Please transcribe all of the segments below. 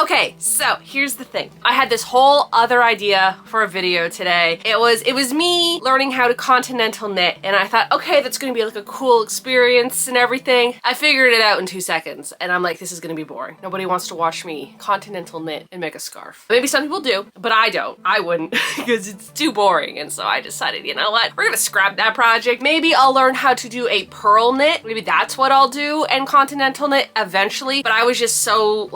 Okay, so here's the thing. I had this whole other idea for a video today. It was me learning how to continental knit, and I thought, okay, that's gonna be like a cool experience and everything. I figured it out in 2 seconds, and I'm like, this is gonna be boring. Nobody wants to watch me continental knit and make a scarf. Maybe some people do, but I don't. I wouldn't, because it's too boring, and so I decided, you know what? We're gonna scrap that project. Maybe I'll learn how to do a purl knit. Maybe that's what I'll do, and continental knit eventually, but I was just so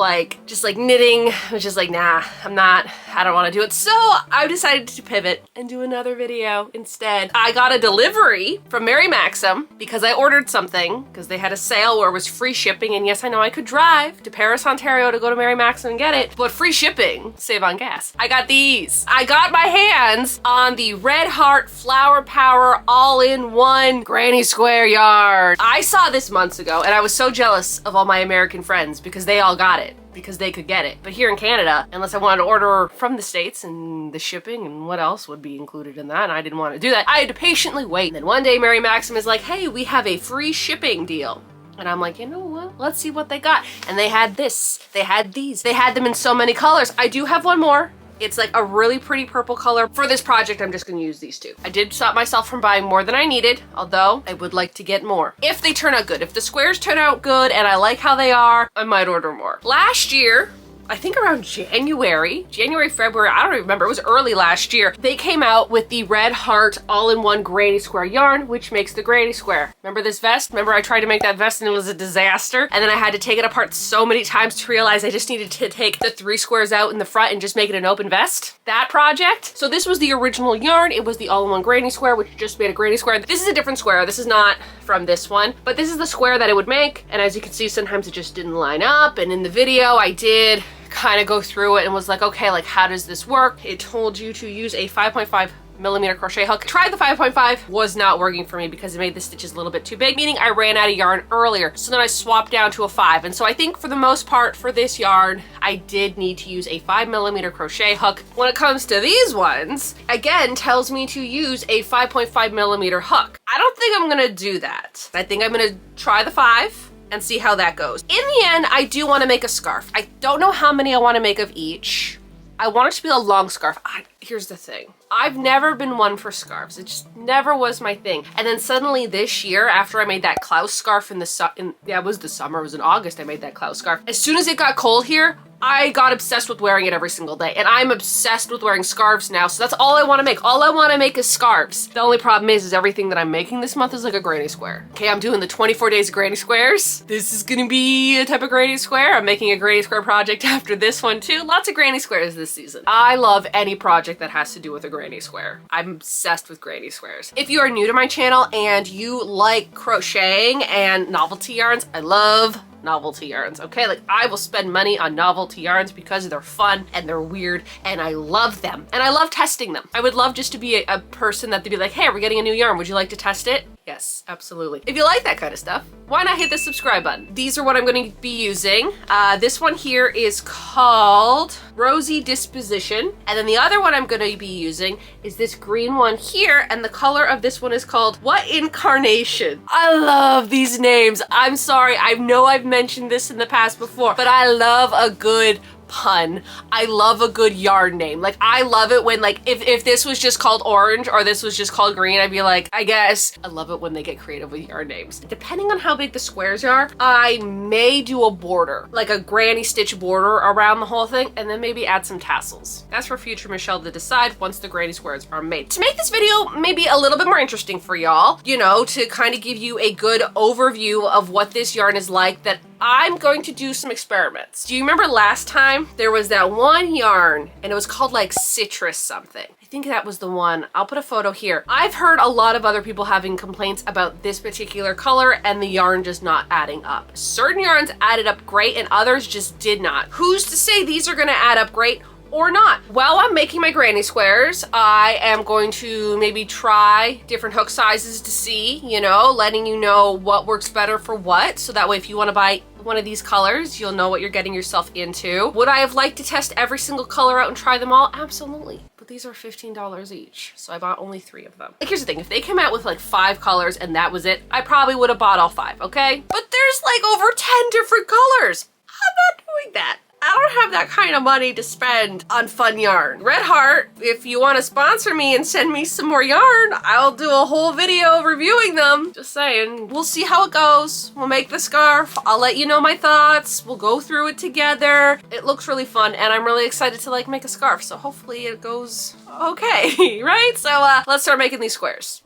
just like knitting. I was just like, nah, I don't want to do it. So I decided to pivot and do another video instead. I got a delivery from Mary Maxim because I ordered something because they had a sale where it was free shipping. And yes, I know I could drive to Paris, Ontario to go to Mary Maxim and get it, but free shipping, save on gas. I got these. I got my hands on the Red Heart Flower Power all-in-one granny square yarn. I saw this months ago and I was so jealous of all my American friends because they all got it, because they could get it. But here in Canada, unless I wanted to order from the States and the shipping and what else would be included in that, and I didn't want to do that, I had to patiently wait. And then one day Mary Maxim is like, hey, we have a free shipping deal. And I'm like, you know what? Let's see what they got. And they had this, they had these, they had them in so many colors. I do have one more. It's like a really pretty purple color. For this project, I'm just gonna use these two. I did stop myself from buying more than I needed, although I would like to get more. If they turn out good, if the squares turn out good and I like how they are, I might order more. Last year, I think around January, February, I don't even remember, it was early last year, they came out with the Red Heart all-in-one granny square yarn, which makes the granny square. Remember this vest? Remember I tried to make that vest and it was a disaster? And then I had to take it apart so many times to realize I just needed to take the 3 squares out in the front and just make it an open vest? That project. So this was the original yarn. It was the all-in-one granny square, which just made a granny square. This is a different square. This is not from this one, but this is the square that it wod make. And as you can see, sometimes it just didn't line up. And in the video, I did kind of go through it and was like, okay, like how does this work? It told you to use a 5.5mm crochet hook. Tried the 5.5, was not working for me because it made the stitches a little bit too big, meaning I ran out of yarn earlier. So then I swapped down to a 5. And so I think for the most part for this yarn, I did need to use a 5mm crochet hook. When it comes to these ones, again, tells me to use a 5.5mm hook. I don't think I'm gonna do that. I think I'm gonna try the 5 and see how that goes. In the end, I do want to make a scarf. I don't know how many I want to make of each. I want it to be a long scarf. Here's the thing. I've never been one for scarves. It just never was my thing. And then suddenly this year, after I made that Klaus scarf in it was the summer, it was in August I made that Klaus scarf. As soon as it got cold here, I got obsessed with wearing it every single day. And I'm obsessed with wearing scarves now, so that's all I want to make. All I want to make is scarves. The only problem is everything that I'm making this month is like a granny square. Okay, I'm doing the 24 days of granny squares. This is gonna be a type of granny square. I'm making a granny square project after this one too. Lots of granny squares this season. I love any project that has to do with a granny square. I'm obsessed with granny squares. If you are new to my channel and you like crocheting and novelty yarns, I love novelty yarns, okay? Like I will spend money on novelty yarns because they're fun and they're weird and I love them and I love testing them. I would love just to be a person that they'd be like, hey, we're getting a new yarn. Would you like to test it? Yes, absolutely. If you like that kind of stuff, why not hit the subscribe button? These are what I'm going to be using. This one here is called Rosy Disposition. And then the other one I'm going to be using is this green one here. And the color of this one is called What in Carnation. I love these names. I'm sorry. I know I've mentioned this in the past before, but I love a good pun. I love a good yarn name. Like I love it when like if this was just called orange or this was just called green, I'd be like, I guess. I love it when they get creative with yarn names. Depending on how big the squares are, I may do a border, like a granny stitch border around the whole thing and then maybe add some tassels. That's for future Michelle to decide once the granny squares are made. To make this video maybe a little bit more interesting for y'all, you know, to kind of give you a good overview of what this yarn is like, that I'm going to do some experiments. Do you remember last time there was that one yarn and it was called like citrus something? I think that was the one. I'll put a photo here. I've heard a lot of other people having complaints about this particular color and the yarn just not adding up. Certain yarns added up great and others just did not. Who's to say these are gonna add up great or not? While I'm making my granny squares, I am going to maybe try different hook sizes to see, you know, letting you know what works better for what. So that way if you want to buy one of these colors, you'll know what you're getting yourself into. Would I have liked to test every single color out and try them all? Absolutely. But these are $15 each, so I bought only 3 of them. Like, here's the thing, if they came out with like 5 colors and that was it, I probably would have bought all 5, okay? But there's like over 10 different colors. I'm not doing that. I don't have that kind of money to spend on fun yarn. Red Heart, if you want to sponsor me and send me some more yarn, I'll do a whole video reviewing them. Just saying. We'll see how it goes. We'll make the scarf. I'll let you know my thoughts. We'll go through it together. It looks really fun and I'm really excited to like make a scarf. So hopefully it goes okay, right? So let's start making these squares.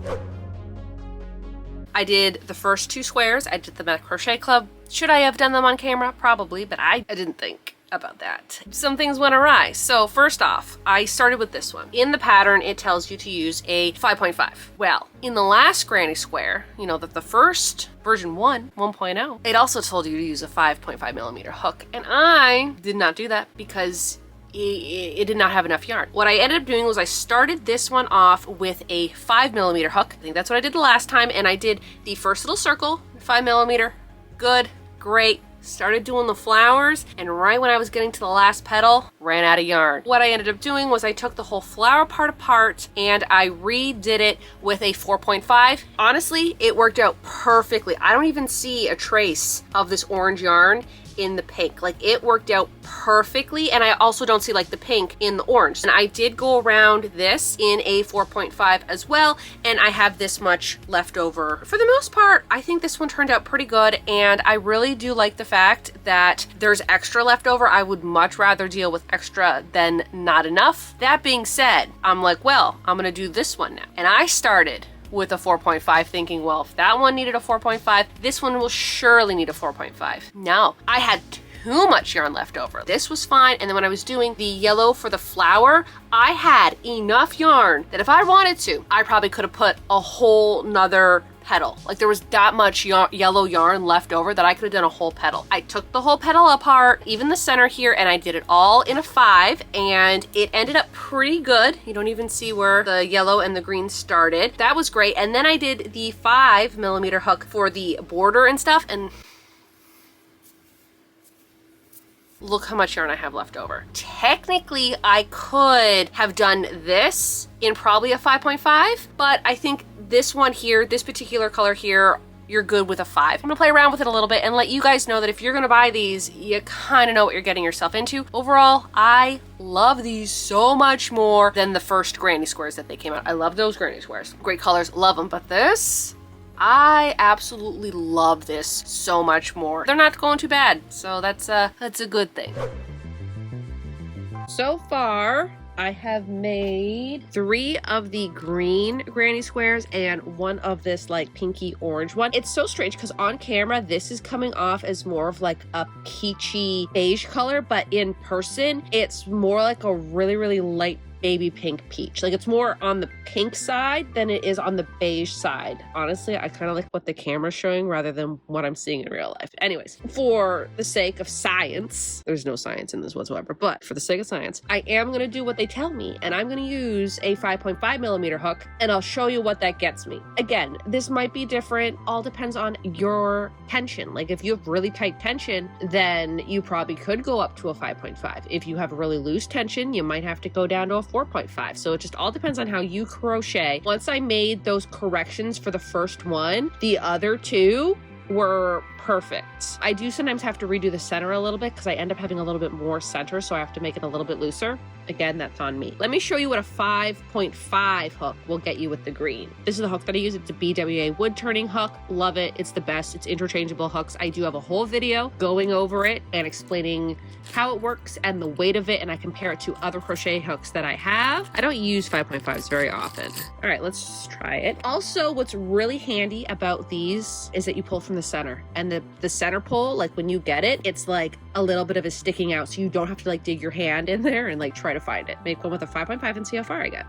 I did the first 2 squares. I did them at Crochet Club. Should I have done them on camera? Probably, but I didn't think about that. Some things went awry. So first off, I started with this one. In the pattern, it tells you to use a 5.5. Well, in the last granny square, you know, the first version 1.0, it also told you to use a 5.5 millimeter hook. And I did not do that because it did not have enough yarn. What I ended up doing was I started this one off with a 5 millimeter hook. I think that's what I did the last time. And I did the first little circle, 5 millimeter, good, great. Started doing the flowers, and right when I was getting to the last petal, ran out of yarn. What I ended up doing was I took the whole flower part apart and I redid it with a 4.5. Honestly, it worked out perfectly. I don't even see a trace of this orange yarn in the pink. Like, it worked out perfectly, and I also don't see like the pink in the orange. And I did go around this in a 4.5 as well, and I have this much left over. For the most part, I think this one turned out pretty good, and I really do like the fact that there's extra left over. I would much rather deal with extra than not enough. That being said, I'm like, well, I'm gonna do this one now. And I started with a 4.5 thinking, well, if that one needed a 4.5, this one will surely need a 4.5. No, I had too much yarn left over. This was fine. And then when I was doing the yellow for the flower, I had enough yarn that if I wanted to, I probably could have put a whole nother petal. Like, there was that much yellow yarn left over that I could have done a whole petal. I took the whole petal apart, even the center here, and I did it all in a 5, and it ended up pretty good. You don't even see where the yellow and the green started. That was great. And then I did the 5 millimeter hook for the border and stuff, and look how much yarn I have left over. Technically, I could have done this in probably a 5.5, but I think this one here, this particular color here, you're good with a 5. I'm gonna play around with it a little bit and let you guys know that if you're gonna buy these, you kind of know what you're getting yourself into. Overall, I love these so much more than the first granny squares that they came out. I love those granny squares. Great colors, love them, but this, I absolutely love this so much more. They're not going too bad, so that's a good thing. So far, I have made 3 of the green granny squares and 1 of this like pinky orange one. It's so strange because on camera, this is coming off as more of like a peachy beige color, but in person, it's more like a really, really light baby pink peach. Like, it's more on the pink side than it is on the beige side. Honestly, I kind of like what the camera's showing rather than what I'm seeing in real life. Anyways, for the sake of science, there's no science in this whatsoever, but for the sake of science, I am going to do what they tell me, and I'm going to use a 5.5 millimeter hook, and I'll show you what that gets me. Again, this might be different. All depends on your tension. Like, if you have really tight tension, then you probably could go up to a 5.5. If you have a really loose tension, you might have to go down to a 4.5. So it just all depends on how you crochet. Once I made those corrections for the first one, the other 2 were perfect. I do sometimes have to redo the center a little bit because I end up having a little bit more center, so I have to make it a little bit looser. Again, that's on me. Let me show you what a 5.5 hook will get you with the green. This is the hook that I use. It's a BWA Woodturning hook. Love it. It's the best. It's interchangeable hooks. I do have a whole video going over it and explaining how it works and the weight of it, and I compare it to other crochet hooks that I have. I don't use 5.5s very often. All right, let's just try it. Also, what's really handy about these is that you pull from the center, and the center pull, like when you get it, it's like a little bit of it sticking out, so you don't have to like dig your hand in there and like try to find it. Make one with a 5.5 and see how far I get.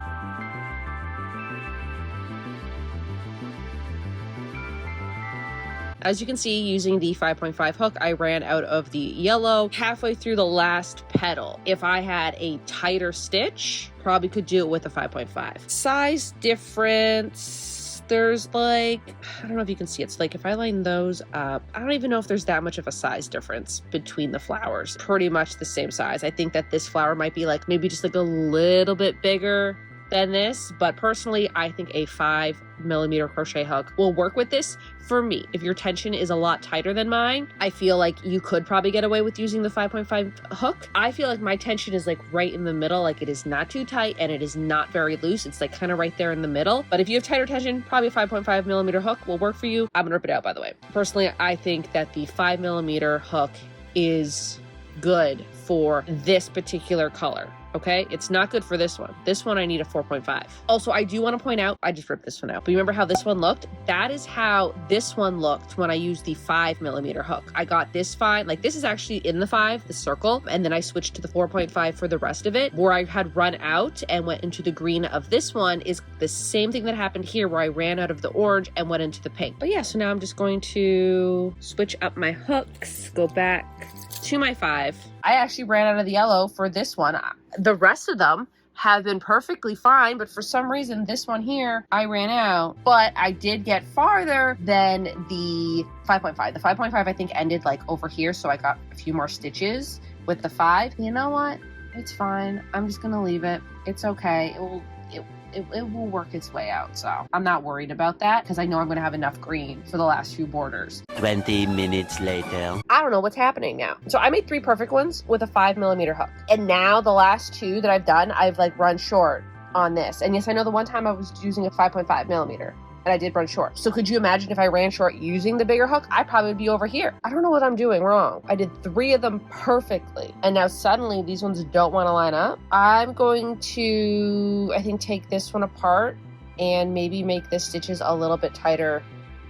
As you can see, using the 5.5 hook, I ran out of the yellow halfway through the last petal. If I had a tighter stitch, probably could do it with a 5.5. Size difference, there's like, I don't know if you can see, it's like if I line those up, I don't even know if there's that much of a size difference between the flowers. Pretty much the same size. I think that this flower might be like maybe just like a little bit bigger than this, but personally, I think a 5mm crochet hook will work with this for me. If your tension is a lot tighter than mine, I feel like you could probably get away with using the 5.5 hook. I feel like my tension is like right in the middle, like it is not too tight and it is not very loose. It's like kind of right there in the middle. But if you have tighter tension, probably a 5.5mm hook will work for you. I'm gonna rip it out, by the way. Personally, I think that the 5mm hook is good for this particular color. Okay, it's not good for this one. This one I need a 4.5. Also, I do want to point out, I just ripped this one out, but you remember how this one looked? That is how this one looked when I used the 5mm hook. I got this fine, like this is actually in the 5, the circle, and then I switched to the 4.5 for the rest of it. Where I had run out and went into the green of this one is the same thing that happened here where I ran out of the orange and went into the pink. But yeah, so now I'm just going to switch up my hooks, go back to my 5. I actually ran out of the yellow for this one. The rest of them have been perfectly fine, but for some reason, this one here, I ran out. But I did get farther than the 5.5. The 5.5, I think, ended like over here, so I got a few more stitches with the 5. You know what? It's fine. I'm just gonna leave it. It's okay. It will work its way out, so I'm not worried about that because I know I'm going to have enough green for the last few borders. 20 minutes later. I don't know what's happening now. So I made 3 perfect ones with a 5mm hook. And now the last 2 that I've done, I've like run short on this. And yes, I know the one time I was using a 5.5mm. And I did run short. So could you imagine if I ran short using the bigger hook? I'd probably be over here. I don't know what I'm doing wrong. I did 3 of them perfectly. And now suddenly these ones don't want to line up. I'm going to, I think, take this one apart and maybe make the stitches a little bit tighter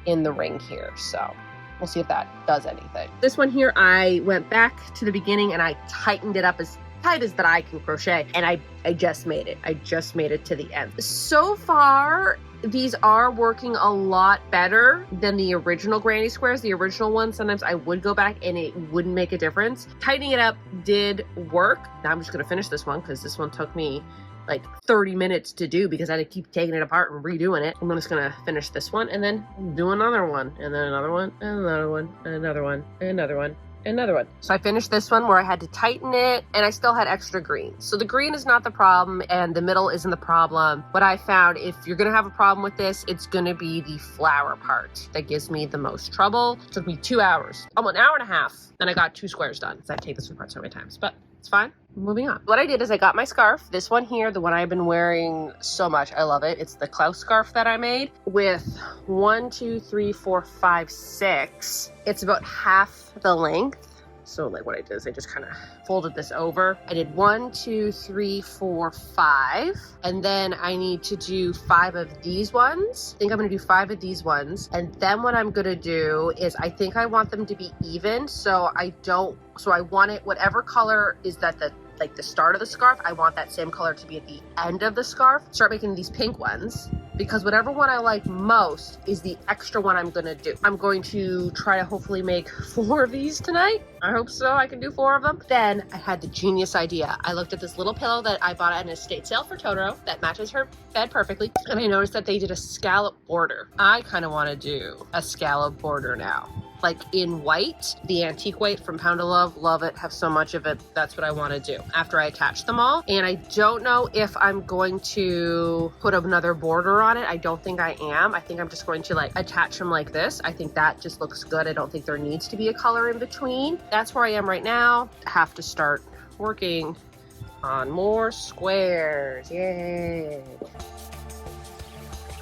in the ring here. So we'll see if that does anything. This one here, I went back to the beginning and I tightened it up as tight as that I can crochet. And I just made it. I just made it to the end. So far, these are working a lot better than the original granny squares. The original one, sometimes I would go back and it wouldn't make a difference. Tightening it up did work. Now I'm just gonna finish this one because this one took me like 30 minutes to do because I had to keep taking it apart and redoing it. I'm just gonna finish this one and then do another one and then another one and another one and another one and another one. Another one. So I finished this one where I had to tighten it and I still had extra green. So the green is not the problem and the middle isn't the problem. What I found, if you're gonna have a problem with this, it's gonna be the flower part that gives me the most trouble. It took me 2 hours, almost an hour and a half, and I got 2 squares done. So I take this apart so many times, but it's fine. Moving on. What I did is I got my scarf, this one here, the one I've been wearing so much. I love it. It's the Klaus scarf that I made with 1, 2, 3, 4, 5, 6. It's about half the length. So like what I did is I just kind of folded this over. I did 1, 2, 3, 4, 5. And then I need to do 5 of these ones. I think I'm gonna do 5 of these ones. And then what I'm gonna do is I think I want them to be even. So I want it, whatever color is that the start of the scarf, I want that same color to be at the end of the scarf. Start making these pink ones because whatever one I like most is the extra one I'm gonna do. I'm going to try to hopefully make 4 of these tonight. I hope so, I can do 4 of them. Then I had the genius idea. I looked at this little pillow that I bought at an estate sale for Totoro that matches her bed perfectly. And I noticed that they did a scallop border. I kind of want to do a scallop border now. Like in white, the antique white from Pound of love it, have so much of it. That's what I want to do after I attach them all. And I don't know if I'm going to put another border on it. I don't think I am. I think I'm just going to like attach them like this. I think that just looks good. I don't think there needs to be a color in between. That's where I am right now. I have to start working on more squares. Yay.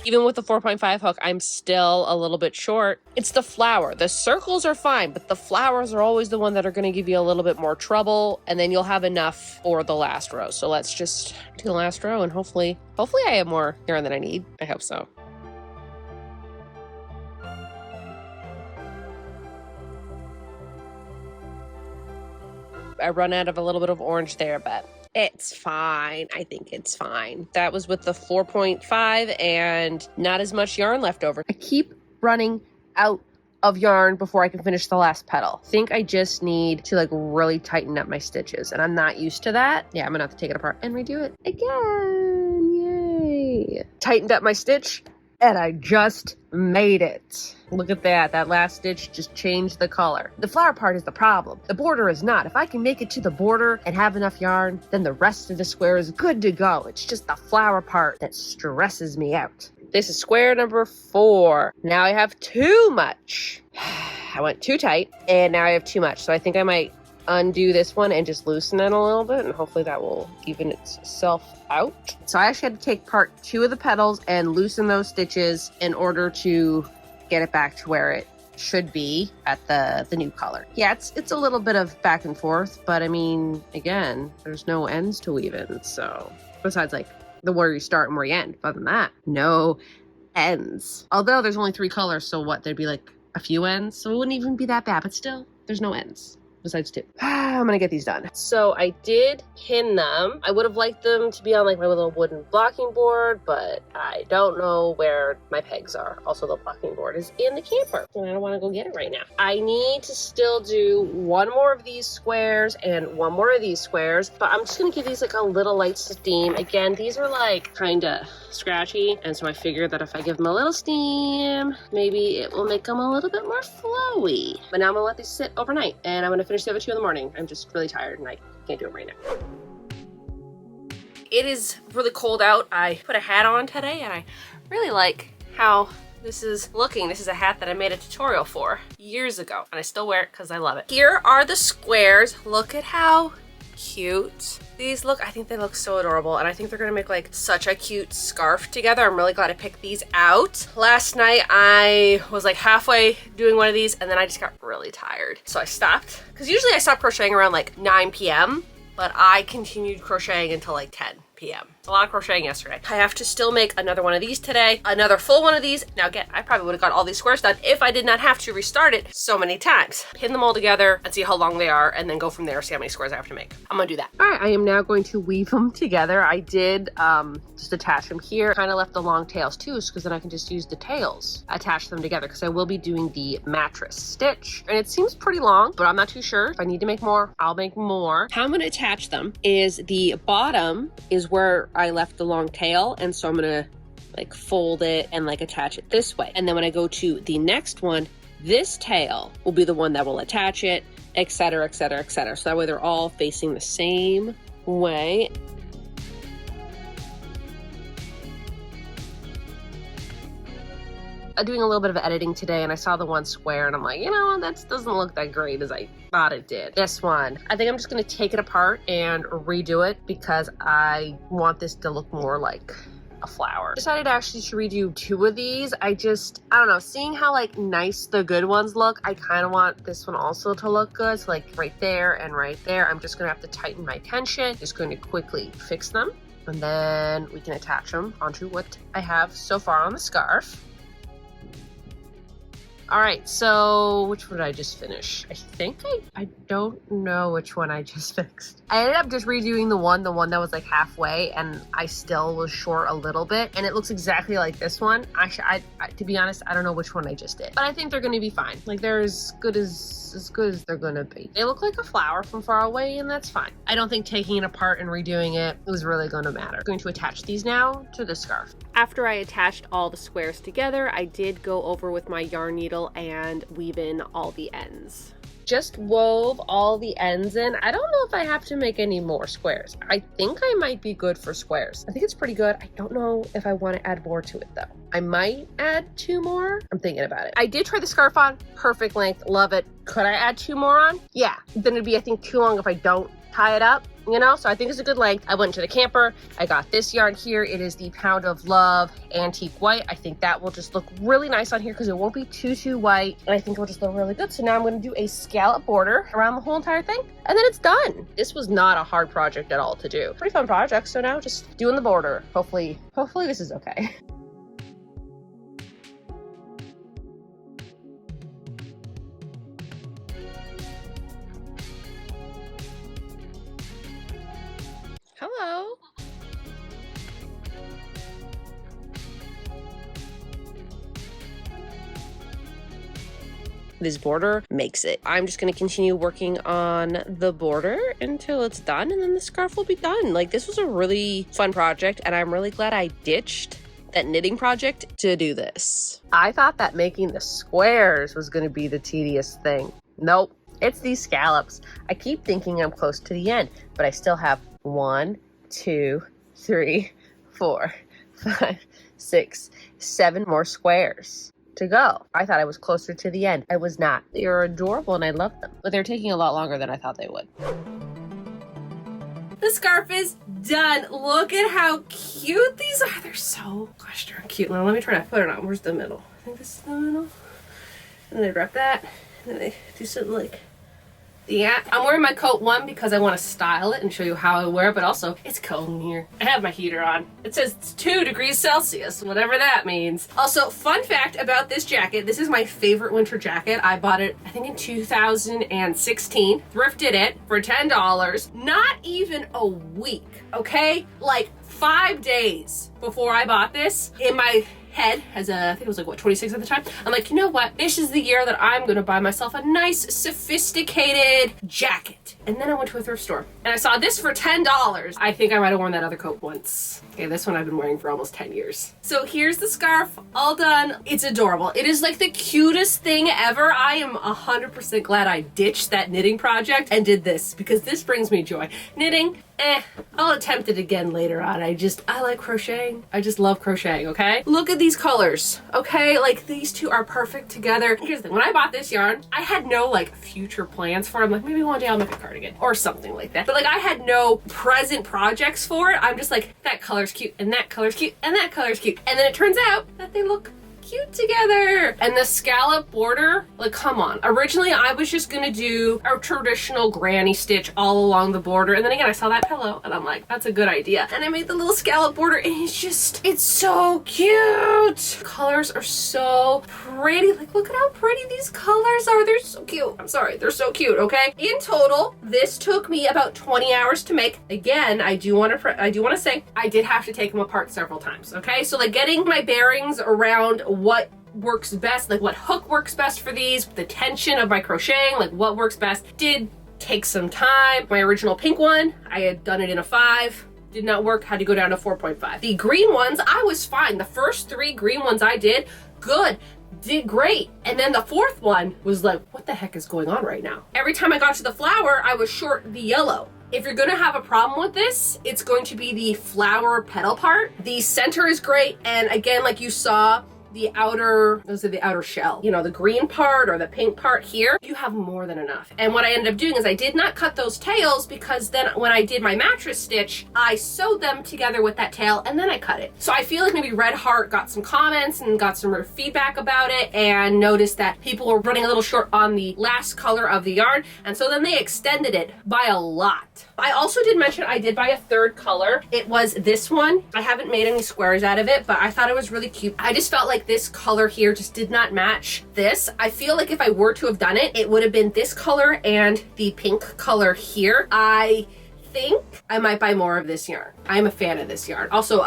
Even with the 4.5 hook, I'm still a little bit short. It's the flower. The circles are fine, but the flowers are always the one that are going to give you a little bit more trouble, and then you'll have enough for the last row. So let's just do the last row, and hopefully I have more yarn than I need. I hope so. I run out of a little bit of orange there, but it's fine. I think it's fine. That was with the 4.5 and not as much yarn left over. I keep running out of yarn before I can finish the last petal. I think I just need to like really tighten up my stitches and I'm not used to that. Yeah, I'm gonna have to take it apart and redo it again. Yay. Tightened up my stitch And I just made it. Look at that. That last stitch just changed the color. The flower part is the problem. The border is not. If I can make it to the border and have enough yarn, then the rest of the square is good to go. It's just the flower part that stresses me out. This is square number 4. Now I have too much. I went too tight, and now I have too much. So I think I might undo this one and just loosen it a little bit, and hopefully that will even itself out. So I actually had to take part 2 of the petals and loosen those stitches in order to get it back to where it should be at the new color. Yeah, it's a little bit of back and forth, but I mean, again, there's no ends to weave in. So besides like the where you start and where you end, other than that, no ends. Although there's only 3 colors, so what, there'd be like a few ends, so it wouldn't even be that bad, but still there's no ends. Besides 2. I'm gonna get these done. So I did pin them. I would have liked them to be on like my little wooden blocking board, but I don't know where my pegs are. Also, the blocking board is in the camper, and I don't want to go get it right now. I need to still do 1 more of these squares and 1 more of these squares, but I'm just gonna give these like a little light steam. Again, these are like kind of scratchy, and so I figured that if I give them a little steam, maybe it will make them a little bit more flowy. But now I'm gonna let these sit overnight, and I'm gonna finish the other 2 in the morning. I'm just really tired and I can't do it right now. It is really cold out. I put a hat on today, and I really like how this is looking. This is a hat that I made a tutorial for years ago, and I still wear it because I love it. Here are the squares. Look at how cute these look. I think they look so adorable, and I think they're gonna make like such a cute scarf together. I'm really glad I picked these out. Last night I was like halfway doing one of these, and then I just got really tired, so I stopped, because usually I stop crocheting around like 9 p.m. but I continued crocheting until like 10 p.m. A lot of crocheting yesterday. I have to still make another one of these today, another full one of these. Now again, I probably would have got all these squares done if I did not have to restart it so many times. Pin them all together and see how long they are, and then go from there, see how many squares I have to make. I'm gonna do that. All right, I am now going to weave them together. I did just attach them here. Kind of left the long tails too, because then I can just use the tails, attach them together, because I will be doing the mattress stitch. And it seems pretty long, but I'm not too sure. If I need to make more, I'll make more. How I'm gonna attach them is the bottom is where I left the long tail, and so I'm gonna like fold it and like attach it this way, and then when I go to the next one, this tail will be the one that will attach it, etc, etc, etc, so that way they're all facing the same way. I'm doing a little bit of editing today, and I saw the one square, and I'm like, you know, that doesn't look that great as I thought it did. This one, I think I'm just gonna take it apart and redo it, because I want this to look more like a flower. Decided actually to redo 2 of these. I don't know, seeing how like nice the good ones look, I kind of want this one also to look good. So like right there and right there, I'm just gonna have to tighten my tension. Just going to quickly fix them, and then we can attach them onto what I have so far on the scarf. All right, so which one did I just finish? I think I don't know which one I just fixed. I ended up just redoing the one that was like halfway, and I still was short a little bit, and it looks exactly like this one. Actually, I to be honest, I don't know which one I just did, but I think they're gonna be fine. Like they're as good as they're gonna be. They look like a flower from far away, and that's fine. I don't think taking it apart and redoing it was really gonna matter. I'm going to attach these now to the scarf. After I attached all the squares together, I did go over with my yarn needle and weave in all the ends. Just wove all the ends in. I don't know if I have to make any more squares. I think I might be good for squares. I think it's pretty good. I don't know if I want to add more to it though. I might add 2 more. I'm thinking about it. I did try the scarf on. Perfect length. Love it. Could I add 2 more on? Yeah. Then it'd be, I think, too long if I don't tie it up, you know? So I think it's a good length. I went to the camper. I got this yarn here. It is the Pound of Love Antique White. I think that will just look really nice on here because it won't be too white. And I think it will just look really good. So now I'm going to do a scallop border around the whole entire thing. And then it's done. This was not a hard project at all to do. Pretty fun project. So now just doing the border. Hopefully this is okay. Hello. This border makes it. I'm just going to continue working on the border until it's done, and then the scarf will be done. Like, this was a really fun project, and I'm really glad I ditched that knitting project to do this. I thought that making the squares was going to be the tedious thing. Nope, it's these scallops. I keep thinking I'm close to the end, but I still have 1, 2, 3, 4, 5, 6, 7 more squares to go. I thought I was closer to the end. I was not. They're adorable and I love them, but they're taking a lot longer than I thought they would. The scarf is done. Look at how cute these are. They're so gosh darn cute. Now let me try to put it on. Where's the middle? I think this is the middle. And then they wrap that. And then they do something like yeah. I'm wearing my coat, one, because I want to style it and show you how I wear it, but also it's cold in here. I have my heater on. It says it's 2 degrees Celsius, whatever that means. Also, fun fact about this jacket, this is my favorite winter jacket. I bought it, I think in 2016, thrifted it for $10, not even a week, okay? Like 5 days before I bought this, in my head as a, I think it was like what, 26 at the time. I'm like, you know what? This is the year that I'm gonna buy myself a nice, sophisticated jacket. And then I went to a thrift store and I saw this for $10. I think I might have worn that other coat once. Okay, this one I've been wearing for almost 10 years. So here's the scarf, all done. It's adorable. It is like the cutest thing ever. I am 100% glad I ditched that knitting project and did this because this brings me joy. Knitting, I'll attempt it again later on. I like crocheting. I just love crocheting, okay? Look at these colors, okay? Like these two are perfect together. Here's the thing, when I bought this yarn, I had no like future plans for it. I'm like, maybe one day I'll make a cardigan or something like that. But like I had no present projects for it. I'm just like, that color's cute and that color's cute and that color's cute. And then it turns out that they look cute together. And the scallop border, like come on. Originally I was just gonna do a traditional granny stitch all along the border, and then again I saw that pillow and I'm like, that's a good idea. And I made the little scallop border and it's so cute. Colors are so pretty. Like look at how pretty these colors are. They're so cute. I'm sorry, they're so cute, okay? In total, this took me about 20 hours to make. Again, I do want to say I did have to take them apart several times, okay? So like getting my bearings around what works best, like what hook works best for these, the tension of my crocheting, like what works best, did take some time. My original pink one, I had done it in a 5, did not work, had to go down to 4.5. The green ones, I was fine. The first 3 green ones I did, good, did great. And then the 4th one was like, what the heck is going on right now? Every time I got to the flower, I was short the yellow. If you're gonna have a problem with this, it's going to be the flower petal part. The center is great, and again, like you saw, the outer, those are the outer shell, you know, the green part or the pink part here, you have more than enough. And what I ended up doing is I did not cut those tails because then when I did my mattress stitch, I sewed them together with that tail and then I cut it. So I feel like maybe Red Heart got some comments and got some feedback about it and noticed that people were running a little short on the last color of the yarn. And so then they extended it by a lot. I also did mention I did buy a 3rd color. It was this one. I haven't made any squares out of it, but I thought it was really cute. I just felt like this color here just did not match this. I feel like if I were to have done it, it would have been this color and the pink color here. I think I might buy more of this yarn. I'm a fan of this yarn. Also,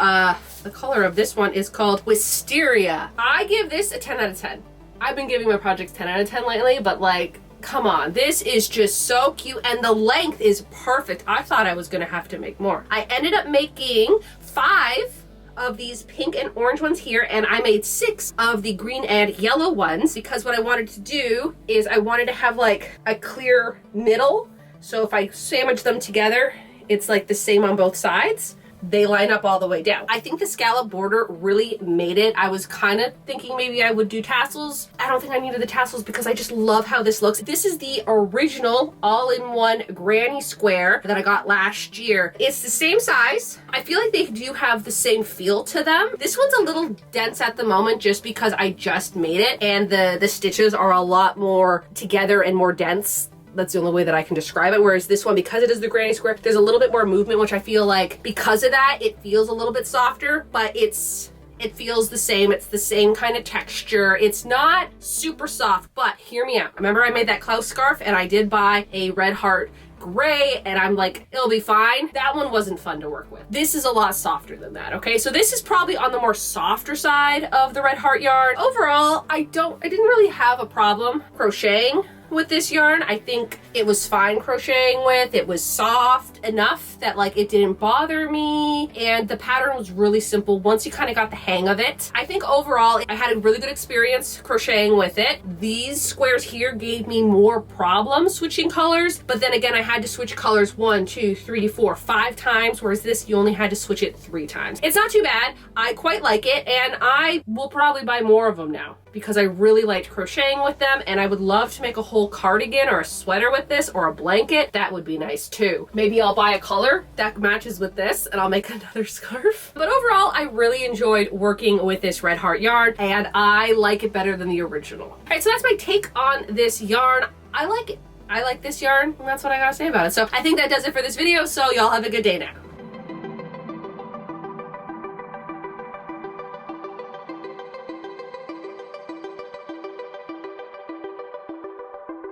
the color of this one is called Wisteria. I give this a 10 out of 10. I've been giving my projects 10 out of 10 lately, but like, come on, this is just so cute and the length is perfect. I thought I was gonna have to make more. I ended up making 5 of these pink and orange ones here, and I made 6 of the green and yellow ones because what I wanted to do is I wanted to have like a clear middle. So if I sandwich them together, it's like the same on both sides. They line up all the way down. I think the scallop border really made it. I was kind of thinking maybe I would do tassels. I don't think I needed the tassels because I just love how this looks. This is the original all-in-one granny square that I got last year. It's the same size. I feel like they do have the same feel to them. This one's a little dense at the moment just because I just made it and the stitches are a lot more together and more dense. That's the only way that I can describe it. Whereas this one, because it is the granny square, there's a little bit more movement, which I feel like because of that, it feels a little bit softer, but it feels the same. It's the same kind of texture. It's not super soft, but hear me out. Remember I made that Klaus scarf and I did buy a Red Heart gray and I'm like, it'll be fine. That one wasn't fun to work with. This is a lot softer than that, okay? So this is probably on the more softer side of the Red Heart yarn. Overall, I didn't really have a problem crocheting with this yarn. I think it was fine crocheting with. It was soft. enough that like it didn't bother me, and the pattern was really simple once you kind of got the hang of it. I think overall I had a really good experience crocheting with it. These squares here gave me more problems switching colors, but then again I had to switch colors 1, 2, 3, 4, 5 times, whereas this you only had to switch it 3 times. It's not too bad. I quite like it, and I will probably buy more of them now because I really liked crocheting with them, and I would love to make a whole cardigan or a sweater with this, or a blanket. That would be nice too. Maybe I'll buy a color that matches with this and I'll make another scarf. But overall, I really enjoyed working with this Red Heart yarn, and I like it better than the original. All right, so that's my take on this yarn. I like it. I like this yarn, and that's what I gotta say about it. So I think that does it for this video, so y'all have a good day now.